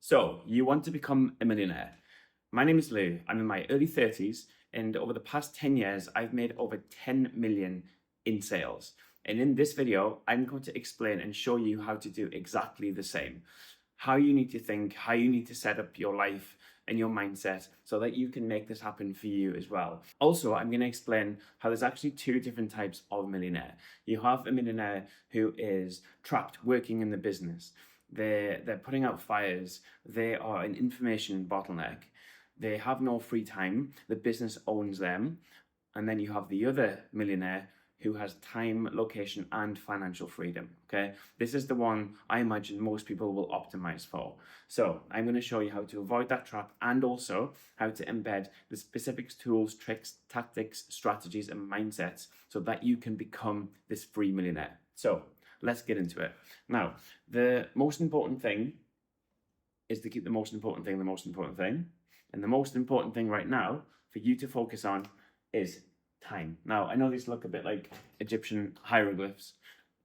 So, you want to become a millionaire. My name is Lou. I'm in my early 30s, and over the past 10 years, I've made over 10 million in sales. And in this video, I'm going to explain and show you how to do exactly the same. How you need to think, how you need to set up your life and your mindset so that you can make this happen for you as well. Also, I'm going to explain how there's actually two different types of millionaire. You have a millionaire who is trapped working in the business. They're putting out fires. They are an information bottleneck. They have no free time. The business owns them. And then you have the other millionaire who has time, location, and financial freedom. Okay, this is the one I imagine most people will optimize for. So I'm going to show you how to avoid that trap and also how to embed the specific tools, tricks, tactics, strategies, and mindsets so that you can become this free millionaire. So let's get into it. Now, the most important thing is to keep the most important thing the most important thing. And the most important thing right now for you to focus on is time. Now, I know these look a bit like Egyptian hieroglyphs,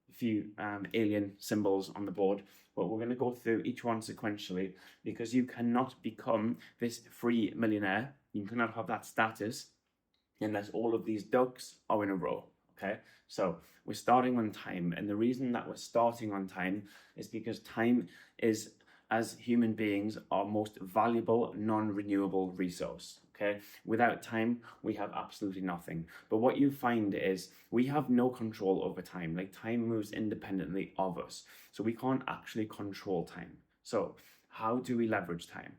a few alien symbols on the board, but we're going to go through each one sequentially because you cannot become this free millionaire. You cannot have that status unless all of these ducks are in a row. Okay, so we're starting on time. And the reason that we're starting on time is because time is, as human beings, our most valuable, non-renewable resource. Okay, without time, we have absolutely nothing. But what you find is we have no control over time. Like, time moves independently of us. So we can't actually control time. So how do we leverage time?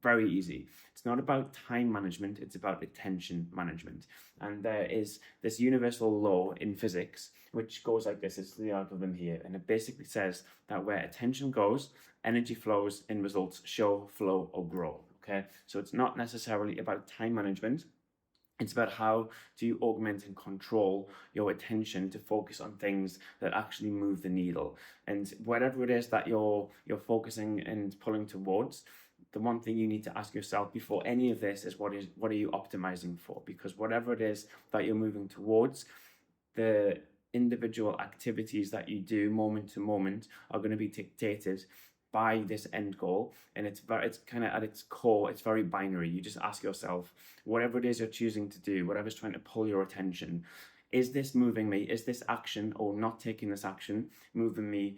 Very easy. It's not about time management, it's about attention management. And there is this universal law in physics which goes like this. It's the algorithm here, and it basically says that where attention goes, energy flows and results show, flow, or grow. Okay, so it's not necessarily about time management. It's about how do you augment and control your attention to focus on things that actually move the needle. And whatever it is that you're focusing and pulling towards, the one thing you need to ask yourself before any of this is what are you optimizing for? Because whatever it is that you're moving towards, the individual activities that you do moment to moment are going to be dictated by this end goal. And it's kind of at its core, it's very binary. You just ask yourself, whatever it is you're choosing to do, whatever's trying to pull your attention, is this moving me? Is this action or not taking this action moving me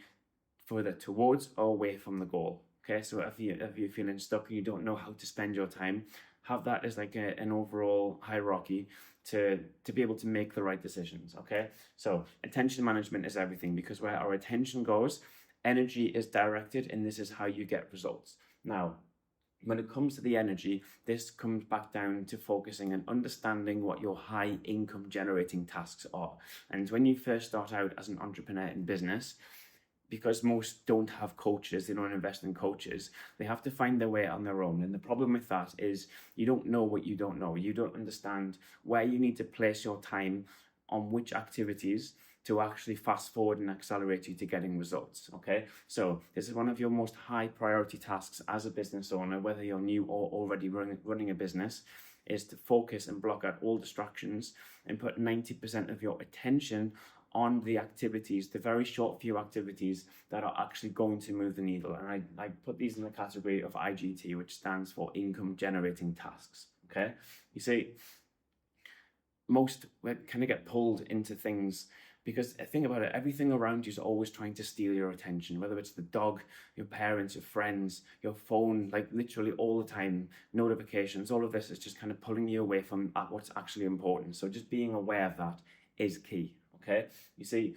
further towards or away from the goal? Okay, so if you're feeling stuck and you don't know how to spend your time, have that as like an overall hierarchy to be able to make the right decisions. Okay, so attention management is everything, because where our attention goes, energy is directed, and this is how you get results. Now, when it comes to the energy, this comes back down to focusing and understanding what your high income generating tasks are. And when you first start out as an entrepreneur in business, because most don't have coaches, they don't invest in coaches, they have to find their way on their own. And the problem with that is you don't know what you don't know. You don't understand where you need to place your time on which activities to actually fast forward and accelerate you to getting results. Okay, so this is one of your most high priority tasks as a business owner, whether you're new or already running a business, is to focus and block out all distractions and put 90% of your attention on the activities, the very short few activities that are actually going to move the needle. And I put these in the category of IGT, which stands for income generating tasks. Okay, you see, most kind of get pulled into things because think about it, everything around you is always trying to steal your attention, whether it's the dog, your parents, your friends, your phone, like literally all the time, notifications, all of this is just kind of pulling you away from what's actually important. So just being aware of that is key. Okay, you see,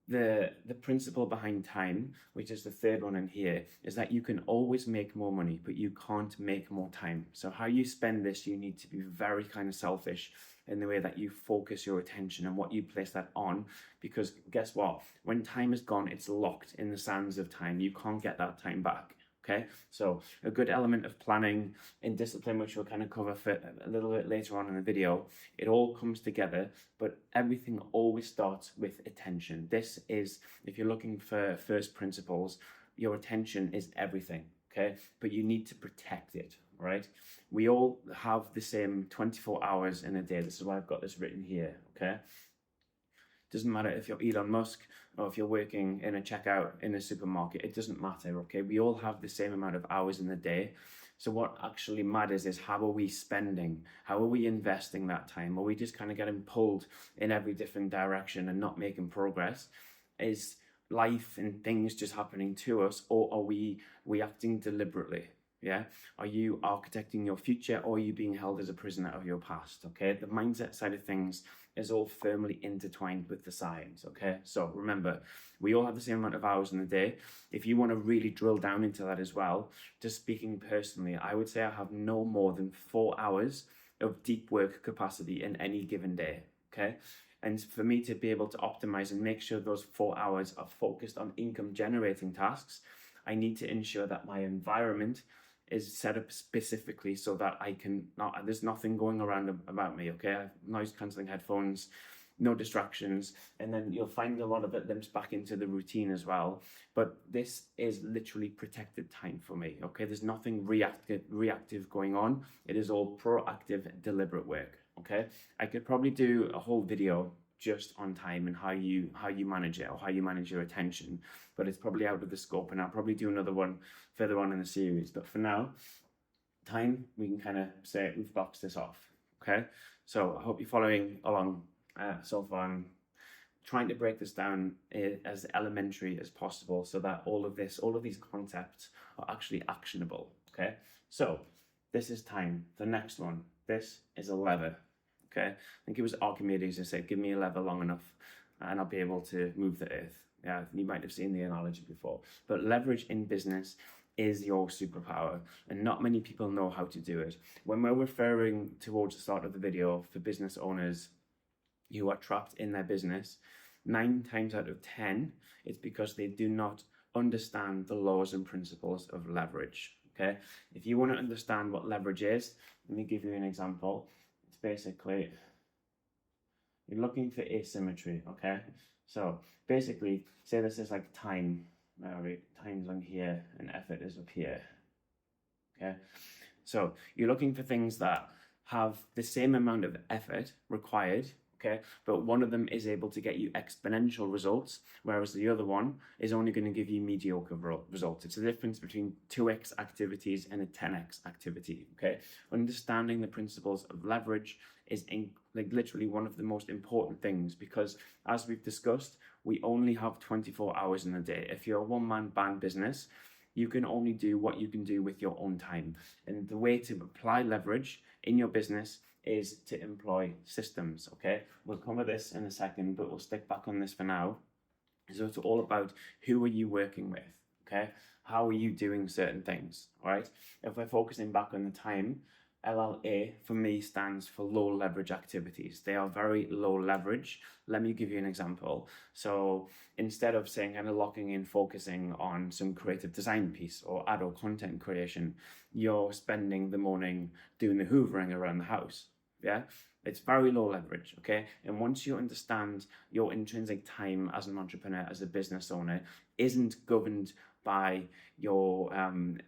the principle behind time, which is the third one in here, is that you can always make more money, but you can't make more time. So how you spend this, you need to be very kind of selfish in the way that you focus your attention and what you place that on, because guess what? When time is gone, it's locked in the sands of time. You can't get that time back. Okay, so a good element of planning and discipline, which we'll kind of cover for a little bit later on in the video, it all comes together, but everything always starts with attention. This is, if you're looking for first principles, your attention is everything, okay? But you need to protect it, right? We all have the same 24 hours in a day. This is why I've got this written here, okay? Doesn't matter if you're Elon Musk or if you're working in a checkout in a supermarket. It doesn't matter, okay? We all have the same amount of hours in the day. So what actually matters is, how are we spending? How are we investing that time? Are we just kind of getting pulled in every different direction and not making progress? Is life and things just happening to us, or are we reacting deliberately? Yeah. Are you architecting your future, or are you being held as a prisoner of your past? Okay. The mindset side of things is all firmly intertwined with the science. Okay. So remember, we all have the same amount of hours in the day. If you want to really drill down into that as well, just speaking personally, I would say I have no more than 4 hours of deep work capacity in any given day. Okay. And for me to be able to optimize and make sure those 4 hours are focused on income generating tasks, I need to ensure that my environment is set up specifically so that there's nothing going around about me, okay? I have noise cancelling headphones, no distractions, and then you'll find a lot of it limps back into the routine as well. But this is literally protected time for me, okay? There's nothing reactive going on. It is all proactive, deliberate work, okay? I could probably do a whole video just on time and how you manage it, or how you manage your attention, but it's probably out of the scope, and I'll probably do another one further on in the series. But for now, time, we can kind of say we've boxed this off. Okay, so I hope you're following along so far. I'm trying to break this down as elementary as possible, so that all of these concepts are actually actionable. Okay, so this is time. The next one, this is a lever. Okay, I think it was Archimedes who said, give me a lever long enough and I'll be able to move the earth. Yeah, you might have seen the analogy before. But leverage in business is your superpower, and not many people know how to do it. When we're referring towards the start of the video for business owners who are trapped in their business, 9 times out of 10, it's because they do not understand the laws and principles of leverage. Okay, if you want to understand what leverage is, let me give you an example. Basically, you're looking for asymmetry, okay? So basically, say this is like time. Time's on here and effort is up here, okay? So you're looking for things that have the same amount of effort required, okay? But one of them is able to get you exponential results, whereas the other one is only going to give you mediocre results. It's the difference between 2x activities and a 10x activity, okay? Understanding the principles of leverage is literally one of the most important things, because as we've discussed, we only have 24 hours in a day. If you're a one-man band business, you can only do what you can do with your own time. And the way to apply leverage in your business is to employ systems, okay? We'll cover this in a second, but we'll stick back on this for now. So it's all about, who are you working with, okay? How are you doing certain things, all right? If we're focusing back on the time, LLA for me stands for low leverage activities. They are very low leverage. Let me give you an example. So instead of saying kind of locking in, focusing on some creative design piece or ad or content creation, you're spending the morning doing the hoovering around the house. Yeah, it's very low leverage. Okay, and once you understand your intrinsic time as an entrepreneur, as a business owner, isn't governed by your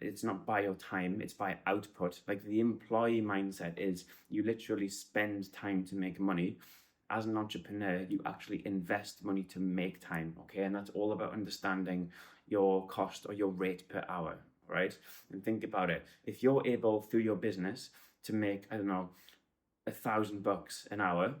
it's not by your time, it's by output. Like, the employee mindset is, you literally spend time to make money. As an entrepreneur, you actually invest money to make time, okay? And that's all about understanding your cost or your rate per hour, right? And think about it. If you're able, through your business, to make, I don't know, $1,000 an hour,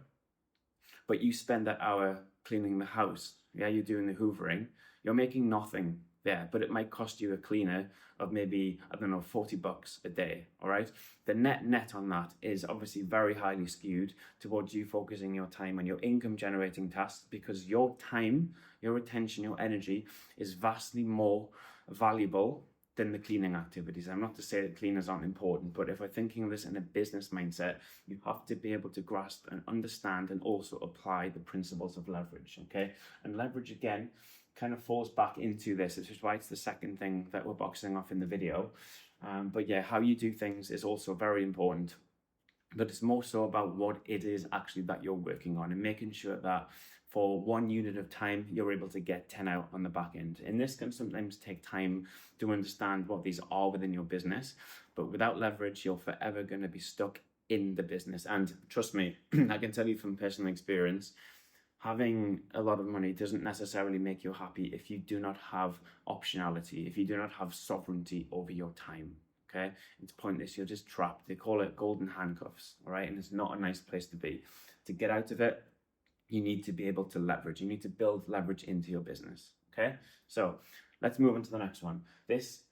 but you spend that hour cleaning the house, yeah, you're doing the hoovering, you're making nothing there, but it might cost you a cleaner of maybe, I don't know, $40 a day, all right? The net on that is obviously very highly skewed towards you focusing your time on your income generating tasks, because your time, your attention, your energy is vastly more valuable than the cleaning activities. I'm not to say that cleaners aren't important, but if we're thinking of this in a business mindset, you have to be able to grasp and understand and also apply the principles of leverage, okay? And leverage, again, kind of falls back into this, which is why it's the second thing that we're boxing off in the video. But yeah, how you do things is also very important, but it's more so about what it is actually that you're working on, and making sure that for 1 unit of time, you're able to get 10 out on the back end. And this can sometimes take time to understand what these are within your business, but without leverage, you're forever going to be stuck in the business. And trust me, I can tell you from personal experience, Having a lot of money doesn't necessarily make you happy if you do not have optionality, if you do not have sovereignty over your time. Okay, it's pointless. You're just trapped. They call it golden handcuffs. All right, and it's not a nice place to be. To get out of it, you need to be able to leverage. You need to build leverage into your business. Okay, so let's move on to the next one. This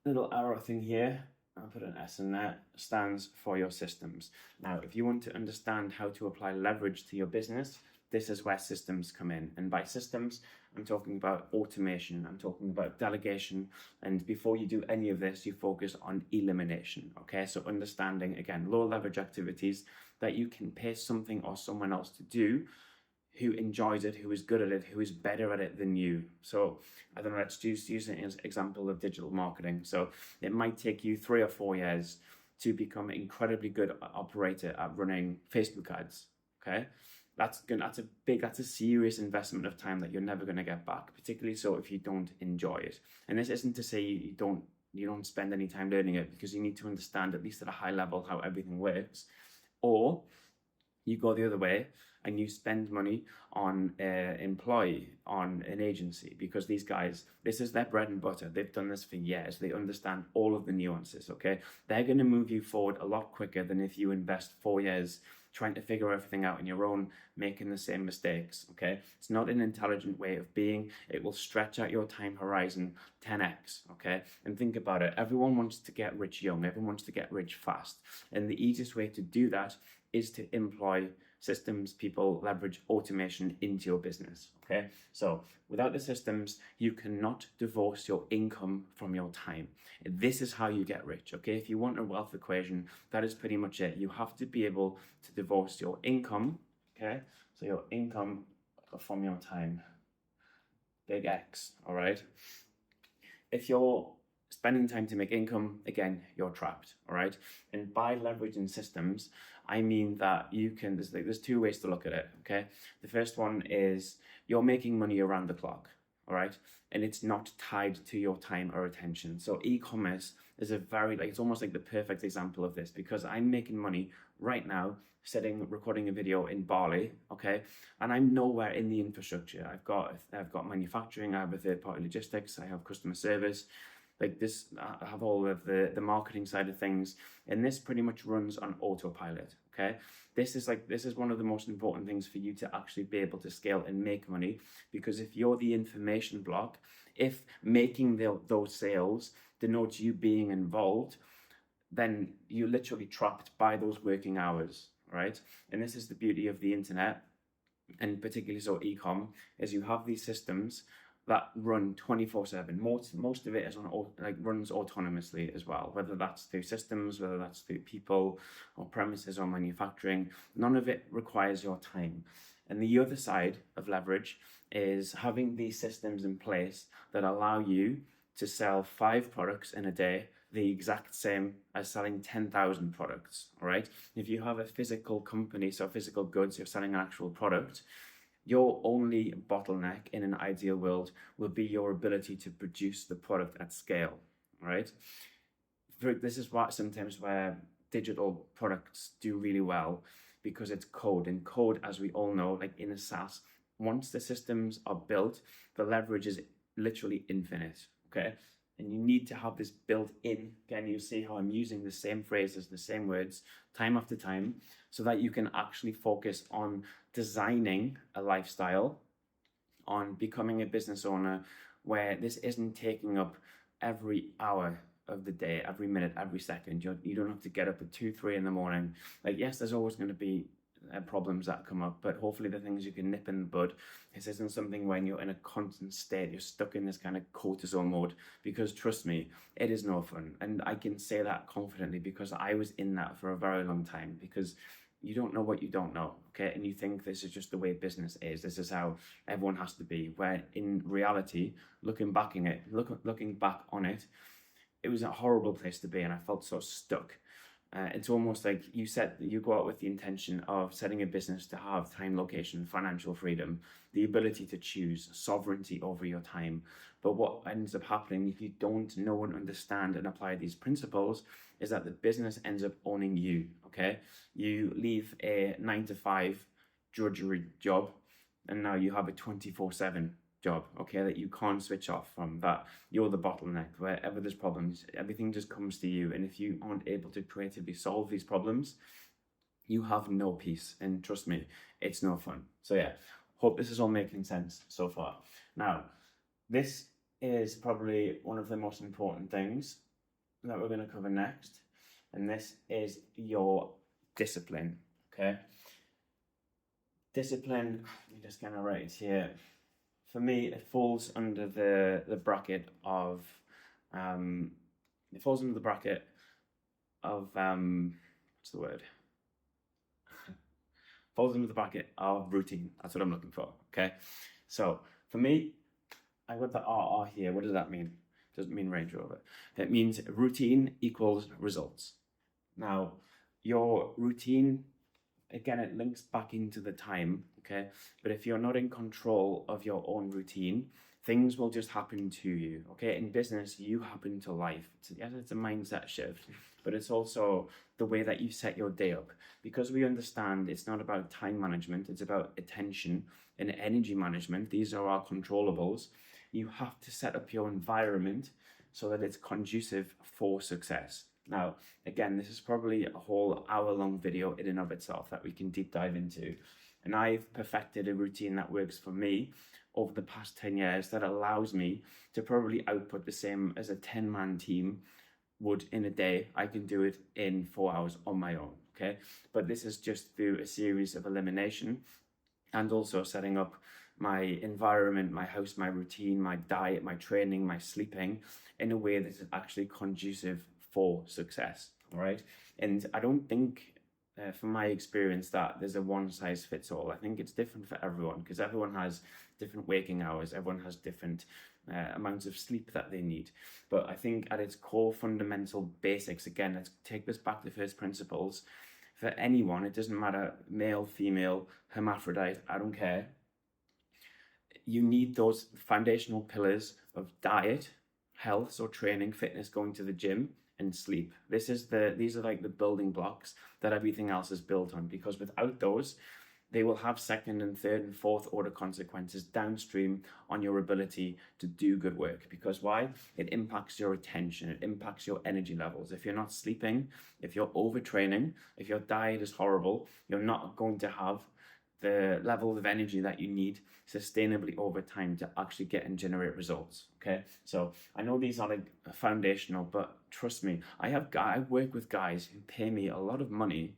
little arrow thing here, I'll put an S in there, stands for your systems. Now, if you want to understand how to apply leverage to your business, this is where systems come in. And by systems, I'm talking about automation, I'm talking about delegation. And before you do any of this, you focus on elimination. Okay, so understanding, again, low leverage activities that you can pay something or someone else to do who enjoys it, who is good at it, who is better at it than you. So I don't know, let's just use an example of digital marketing. So it might take you 3 or 4 years to become an incredibly good operator at running Facebook ads. Okay, that's a serious investment of time that you're never going to get back, particularly so if you don't enjoy it. And this isn't to say you don't spend any time learning it, because you need to understand, at least at a high level, how everything works. Or you go the other way and you spend money on an employee, on an agency, because these guys, this is their bread and butter. They've done this for years. They understand all of the nuances, okay? They're going to move you forward a lot quicker than if you invest 4 years trying to figure everything out on your own, making the same mistakes, okay? It's not an intelligent way of being. It will stretch out your time horizon 10x, okay? And think about it. Everyone wants to get rich young. Everyone wants to get rich fast. And the easiest way to do that is to employ systems, people, leverage automation into your business, okay? So without the systems, you cannot divorce your income from your time. This is how you get rich, okay? If you want a wealth equation, that is pretty much it. You have to be able to divorce your income, okay? So your income from your time, big X, all right? If you're spending time to make income, again, you're trapped, all right? And by leveraging systems, I mean that you can, there's 2 ways to look at it, okay? The first one is you're making money around the clock, all right? And it's not tied to your time or attention. So e-commerce is it's almost like the perfect example of this, because I'm making money right now, recording a video in Bali, okay? And I'm nowhere in the infrastructure. I've got manufacturing, I have a third-party logistics, I have customer service, like this, I have all of the marketing side of things, and this pretty much runs on autopilot, okay? This is one of the most important things for you to actually be able to scale and make money, because if you're the information block, if making those sales denotes you being involved, then you're literally trapped by those working hours, right? And this is the beauty of the internet, and particularly so e-com, is you have these systems that run 24/7. Most of it is runs autonomously as well, whether that's through systems, whether that's through people or premises or manufacturing. None of it requires your time. And the other side of leverage is having these systems in place that allow you to sell 5 products in a day, the exact same as selling 10,000 products, all right? If you have a physical company, so physical goods, you're selling an actual product, your only bottleneck in an ideal world will be your ability to produce the product at scale, right? This is what sometimes where digital products do really well, because it's code. And code, as we all know, like in a SaaS, once the systems are built, the leverage is literally infinite, okay? And you need to have this built in. Again, you see how I'm using the same phrases, the same words, time after time, so that you can actually focus on designing a lifestyle, on becoming a business owner where this isn't taking up every hour of the day, every minute, every second. You don't have to get up at 2, 3 in the morning. Like, yes, there's always going to be problems that come up, but hopefully the things you can nip in the bud. This isn't something when you're in a constant state, you're stuck in this kind of cortisol mode, because trust me, it is no fun. And I can say that confidently because I was in that for a very long time, because you don't know what you don't know, okay? And you think this is just the way business is. This is how everyone has to be. Where in reality, looking back on it, it was a horrible place to be, and I felt so stuck. It's almost like you go out with the intention of setting a business to have time, location, financial freedom, the ability to choose, sovereignty over your time. But what ends up happening if you don't know and understand and apply these principles is that the business ends up owning you, okay? You leave a 9 to 5 drudgery job and now you have a 24/7 job, okay, that you can't switch off from, that you're the bottleneck. Wherever there's problems, everything just comes to you. And if you aren't able to creatively solve these problems, you have no peace. And trust me, it's no fun. So yeah, hope this is all making sense so far. Now, this is probably one of the most important things that we're going to cover next, and this is your discipline, okay? Discipline, let me just kind of write it here. For me, it falls under the bracket of what's the word? Falls under the bracket of routine. That's what I'm looking for. Okay. So for me, I got the RR here. What does that mean? It doesn't mean Range Rover. It means routine equals results. Now, your routine, again, it links back into the time, okay? But if you're not in control of your own routine, things will just happen to you, okay? In business, you happen to life. It's a mindset shift, but it's also the way that you set your day up. Because we understand it's not about time management, it's about attention and energy management. These are our controllables. You have to set up your environment so that it's conducive for success. Now, again, this is probably a whole hour-long video in and of itself that we can deep dive into. And I've perfected a routine that works for me over the past 10 years that allows me to probably output the same as a 10-man team would in a day. I can do it in 4 hours on my own, okay? But this is just through a series of elimination and also setting up my environment, my house, my routine, my diet, my training, my sleeping in a way that is actually conducive for success, all right? And I don't think, from my experience, that there's a one size fits all. I think it's different for everyone because everyone has different waking hours, everyone has different amounts of sleep that they need. But I think at its core fundamental basics, again, let's take this back to first principles. For anyone, it doesn't matter, male, female, hermaphrodite, I don't care. You need those foundational pillars of diet, health, so training, fitness, going to the gym, and sleep. These are like the building blocks that everything else is built on, because without those, they will have second and third and fourth order consequences downstream on your ability to do good work. Because why? It impacts your attention, it impacts your energy levels. If you're not sleeping, if you're overtraining, if your diet is horrible, you're not going to have the level of energy that you need sustainably over time to actually get and generate results, okay? So I know these are like foundational, but trust me, I work with guys who pay me a lot of money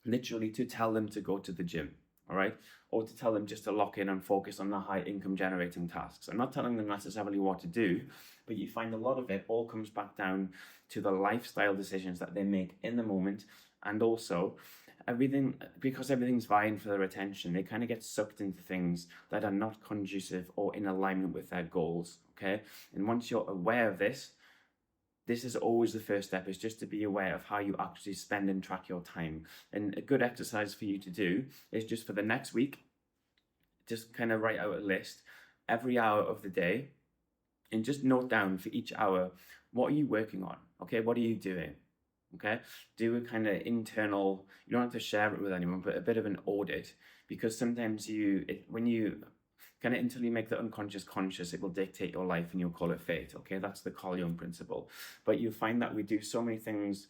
literally to tell them to go to the gym, all right? Or to tell them just to lock in and focus on the high income generating tasks. I'm not telling them necessarily what to do, but you find a lot of it all comes back down to the lifestyle decisions that they make in the moment, and also because everything's vying for their attention, they kind of get sucked into things that are not conducive or in alignment with their goals, okay? And once you're aware of this is always the first step, is just to be aware of how you actually spend and track your time. And a good exercise for you to do is just for the next week, just kind of write out a list every hour of the day and just note down for each hour, what are you working on, okay? What are you doing? Okay, do a kind of internal, you don't have to share it with anyone, but a bit of an audit, because sometimes when you kind of, until you make the unconscious conscious, it will dictate your life and you'll call it fate. Okay, that's the Carl Jung principle. But you find that we do so many things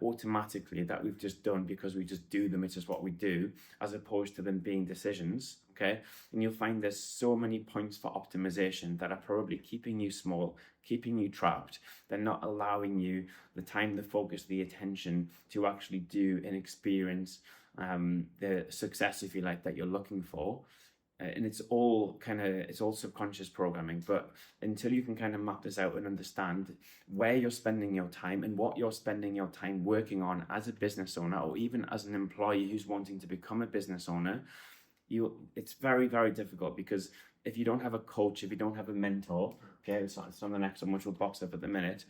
automatically that we've just done because we just do them, it's just what we do, as opposed to them being decisions, okay? And you'll find there's so many points for optimization that are probably keeping you small, keeping you trapped. They're not allowing you the time, the focus, the attention to actually do and experience the success, if you like, that you're looking for. And it's all subconscious programming. But until you can kind of map this out and understand where you're spending your time and what you're spending your time working on as a business owner, or even as an employee who's wanting to become a business owner, it's very, very difficult, because if you don't have a coach, if you don't have a mentor, okay, it's on the next one, which we'll box up at the minute,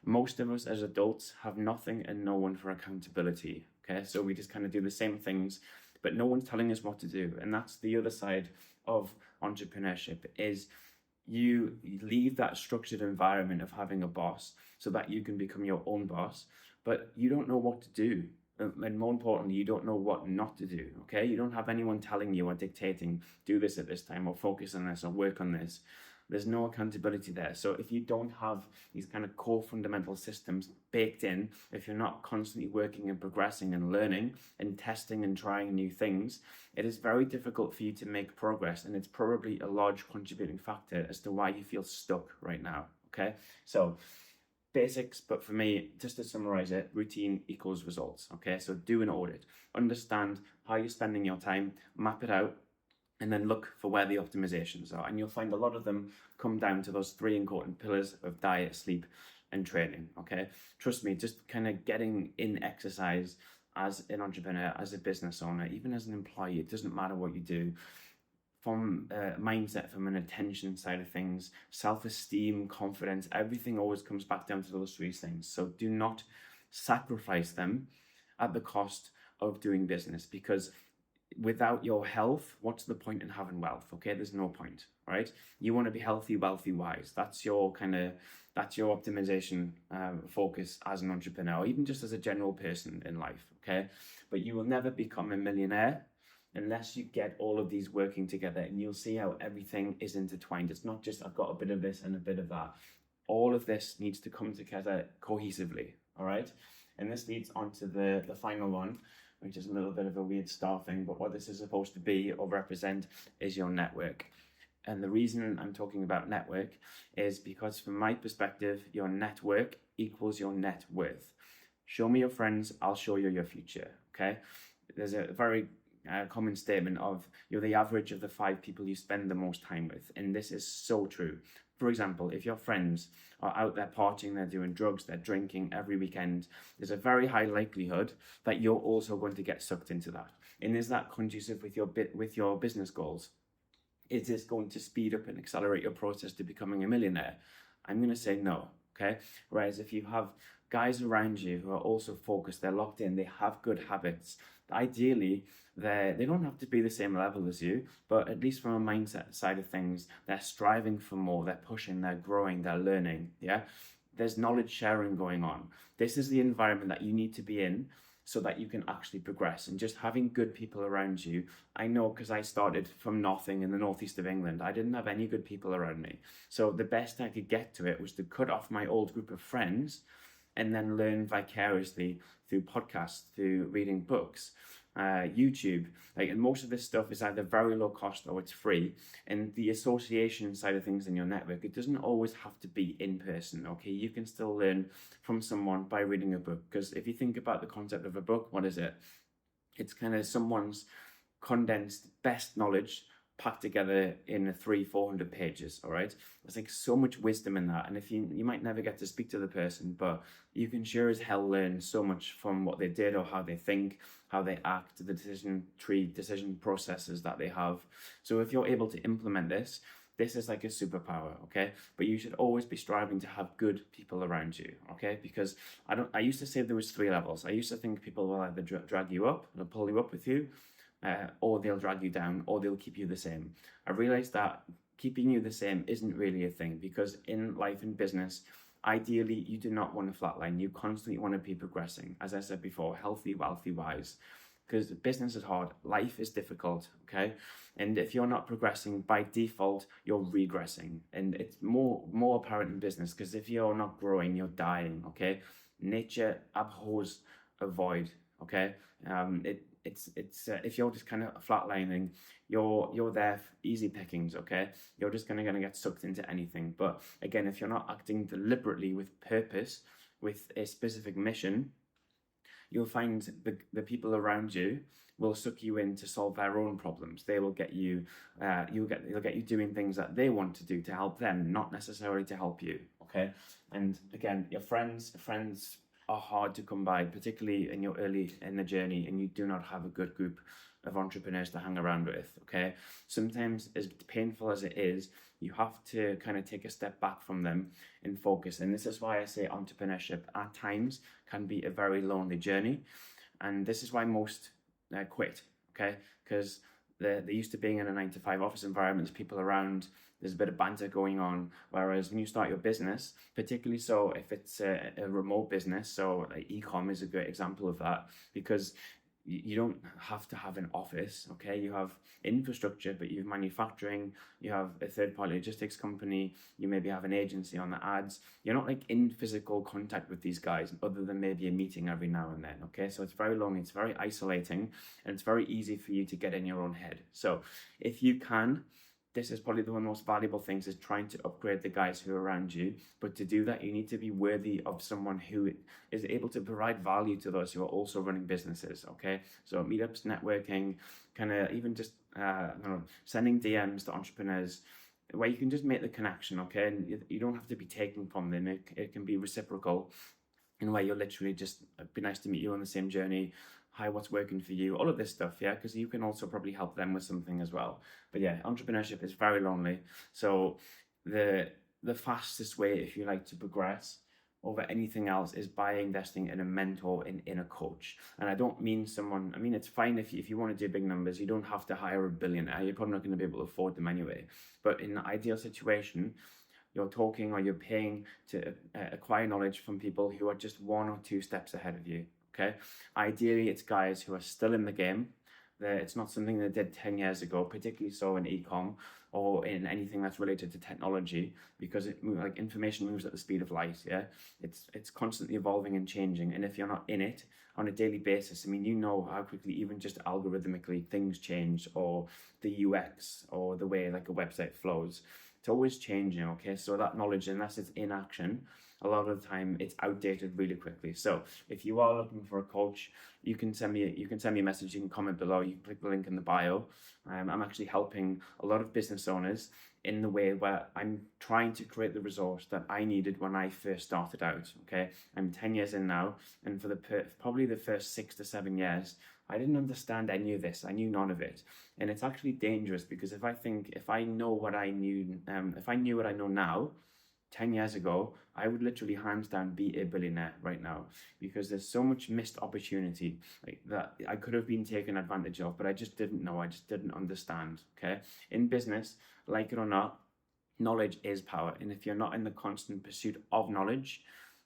most of us as adults have nothing and no one for accountability, okay? So we just kind of do the same things, but no one's telling us what to do. And that's the other side of entrepreneurship, is you leave that structured environment of having a boss so that you can become your own boss, but you don't know what to do. And more importantly, you don't know what not to do, okay? You don't have anyone telling you or dictating, do this at this time, or focus on this, or work on this. There's no accountability there. So if you don't have these kind of core fundamental systems baked in, if you're not constantly working and progressing and learning and testing and trying new things, it is very difficult for you to make progress. And it's probably a large contributing factor as to why you feel stuck right now, okay? So basics, but for me, just to summarize it, routine equals results, okay? So do an audit, understand how you're spending your time, map it out, and then look for where the optimizations are. And you'll find a lot of them come down to those three important pillars of diet, sleep, and training, okay? Trust me, just kind of getting in exercise as an entrepreneur, as a business owner, even as an employee, it doesn't matter what you do. From a mindset, from an attention side of things, self-esteem, confidence, everything always comes back down to those three things. So do not sacrifice them at the cost of doing business, because without your health, what's the point in having wealth? Okay, there's no point, right? You want to be healthy, wealthy, wise. That's your optimization focus as an entrepreneur, or even just as a general person in life, okay? But you will never become a millionaire unless you get all of these working together, and you'll see how everything is intertwined. It's not just I've got a bit of this and a bit of that. All of this needs to come together cohesively, all right? And this leads on to the final one, which is a little bit of a weird star thing, but what this is supposed to be or represent is your network. And the reason I'm talking about network is because from my perspective, your network equals your net worth. Show me your friends, I'll show you your future, okay? There's a very common statement of you're the average of the 5 people you spend the most time with. And this is so true. For example, if your friends are out there partying, they're doing drugs, they're drinking every weekend, there's a very high likelihood that you're also going to get sucked into that. And is that conducive with your business goals? Is this going to speed up and accelerate your process to becoming a millionaire? I'm going to say no, okay? Whereas if you have guys around you who are also focused, they're locked in, they have good habits, ideally, they don't have to be the same level as you, but at least from a mindset side of things, they're striving for more, they're pushing, they're growing, they're learning, yeah? There's knowledge sharing going on. This is the environment that you need to be in so that you can actually progress. And just having good people around you, I know because I started from nothing in the northeast of England. I didn't have any good people around me. So the best I could get to it was to cut off my old group of friends and then learn vicariously through podcasts, through reading books, YouTube. And most of this stuff is either very low cost or it's free. And the association side of things in your network, it doesn't always have to be in person, okay? You can still learn from someone by reading a book. Because if you think about the concept of a book, what is it? It's kind of someone's condensed best knowledge packed together in 300-400 pages, all right? There's like so much wisdom in that. And if you might never get to speak to the person, but you can sure as hell learn so much from what they did or how they think, how they act, the decision processes that they have. So if you're able to implement this is like a superpower, okay? But you should always be striving to have good people around you, okay? Because I used to say there was 3 levels. I used to think people will either drag you up, they'll pull you up with you, or they'll drag you down, or they'll keep you the same. I realized that keeping you the same isn't really a thing, because in life and business, ideally, you do not want to flatline. You constantly want to be progressing. As I said before, healthy, wealthy, wise. Because business is hard, life is difficult, okay? And if you're not progressing, by default, you're regressing. And it's more apparent in business, because if you're not growing, you're dying, okay? Nature abhors a void, okay? If you're just kind of flatlining, you're there for easy pickings, okay? You're just gonna get sucked into anything. But again, if you're not acting deliberately with purpose, with a specific mission, you'll find the people around you will suck you in to solve their own problems. They will get you, they'll get you doing things that they want to do to help them, not necessarily to help you, okay? And again, your friends are hard to come by, particularly in your early in the journey, and you do not have a good group of entrepreneurs to hang around with, okay? Sometimes, as painful as it is, you have to kind of take a step back from them and focus. And this is why I say entrepreneurship at times can be a very lonely journey. And this is why most quit, okay? Because they're used to being in a 9-to-5 office environment, there's people around, there's a bit of banter going on. Whereas when you start your business, particularly so if it's a remote business, so like e-com is a great example of that, because you don't have to have an office, okay? You have infrastructure, but you have manufacturing, you have a third-party logistics company, you maybe have an agency on the ads. You're not like in physical contact with these guys other than maybe a meeting every now and then, okay? So it's very lonely, it's very isolating, and it's very easy for you to get in your own head. So if you can, this is probably one of the most valuable things, is trying to upgrade the guys who are around you. But to do that, you need to be worthy of someone who is able to provide value to those who are also running businesses, okay? So meetups, networking, kind of even just I don't know, sending DMs to entrepreneurs where you can just make the connection, okay? And you don't have to be taking from them. It can be reciprocal, in where you're literally just, it'd be nice to meet you on the same journey. Hi, what's working for you? All of this stuff, yeah, because you can also probably help them with something as well. But yeah, entrepreneurship is very lonely. So the fastest way, if you like, to progress over anything else is by investing in a mentor, in a coach. And I don't mean someone, I mean, it's fine if you want to do big numbers, you don't have to hire a billionaire. You're probably not going to be able to afford them anyway. But in the ideal situation, you're talking or you're paying to acquire knowledge from people who are just 1 or 2 steps ahead of you, okay? Ideally, it's guys who are still in the game. It's not something they did 10 years ago, particularly so in e-com or in anything that's related to technology, because like information moves at the speed of light, yeah? It's constantly evolving and changing, and if you're not in it on a daily basis, I mean, you know how quickly, even just algorithmically, things change, or the UX, or the way like a website flows. It's always changing, okay? So that knowledge, unless it's in action, a lot of the time it's outdated really quickly. So if you are looking for a coach, you can send me a message, you can comment below, you can click the link in the bio. I'm actually helping a lot of business owners in the way where I'm trying to create the resource that I needed when I first started out, okay? I'm 10 years in now, and for probably the first 6 to 7 years, I didn't understand any of this. I knew none of it. And it's actually dangerous, because if I know what I knew, if I knew what I know now, 10 years ago, I would literally hands down be a billionaire right now, because there's so much missed opportunity like that I could have been taken advantage of, but I just didn't know. I just didn't understand, okay? In business, like it or not, knowledge is power. And if you're not in the constant pursuit of knowledge,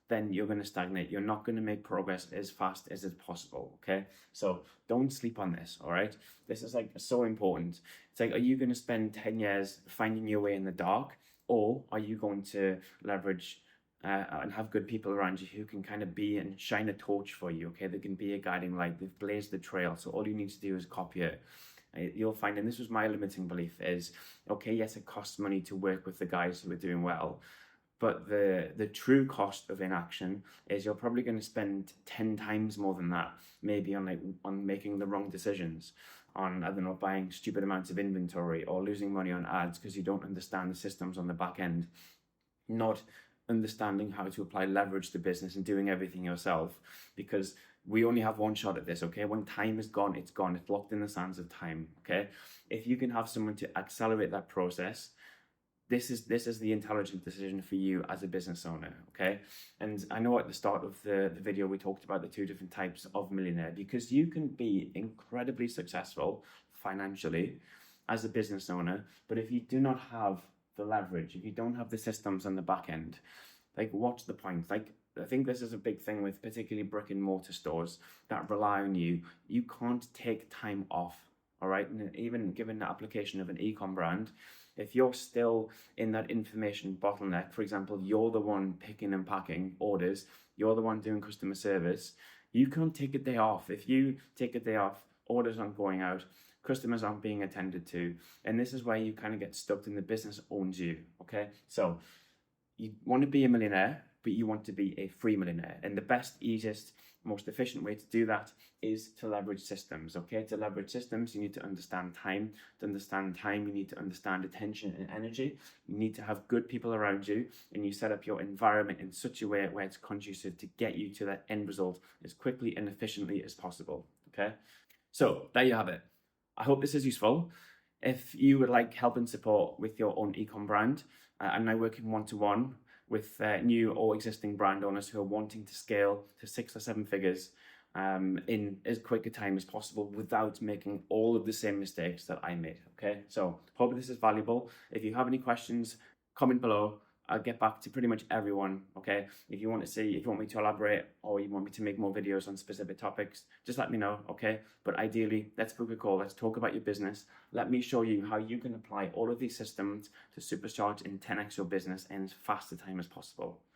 then you're going to stagnate. You're not going to make progress as fast as is possible, okay? So don't sleep on this, all right? This is like so important. It's like, are you going to spend 10 years finding your way in the dark, or are you going to leverage and have good people around you who can kind of be and shine a torch for you, okay? They can be a guiding light. They've blazed the trail, so all you need to do is copy it. You'll find, and this was my limiting belief, is, okay, yes, it costs money to work with the guys who are doing well, but the true cost of inaction is you're probably going to spend 10 times more than that, maybe on making the wrong decisions, on, I don't know, buying stupid amounts of inventory, or losing money on ads because you don't understand the systems on the back end, not understanding how to apply leverage to business and doing everything yourself, because we only have one shot at this, okay? When time is gone, it's gone. It's locked in the sands of time, okay? If you can have someone to accelerate that process, this is the intelligent decision for you as a business owner, okay? And I know at the start of the video we talked about the 2 different types of millionaire, because you can be incredibly successful financially as a business owner, but if you do not have the leverage, if you don't have the systems on the back end, like, what's the point? Like, I think this is a big thing with particularly brick and mortar stores that rely on you. You can't take time off, all right? And even given the application of an e-com brand, if you're still in that information bottleneck, for example, you're the one picking and packing orders, you're the one doing customer service, you can't take a day off. If you take a day off, orders aren't going out, customers aren't being attended to, and this is where you kind of get stuck and the business owns you, okay? So you want to be a millionaire, but you want to be a free millionaire. And the best, easiest, most efficient way to do that is to leverage systems, okay? To leverage systems, you need to understand time. To understand time, you need to understand attention and energy. You need to have good people around you, and you set up your environment in such a way where it's conducive to get you to that end result as quickly and efficiently as possible, okay? So there you have it. I hope this is useful. If you would like help and support with your own e-com brand, I'm now working one-to-one with new or existing brand owners who are wanting to scale to 6 or 7 figures in as quick a time as possible without making all of the same mistakes that I made. Okay, so hope this is valuable. If you have any questions, comment below. I'll get back to pretty much everyone. Okay, if you want me to elaborate, or you want me to make more videos on specific topics, just let me know. Okay, but ideally, let's book a call. Let's talk about your business. Let me show you how you can apply all of these systems to supercharge and 10x your business in as fast a time as possible.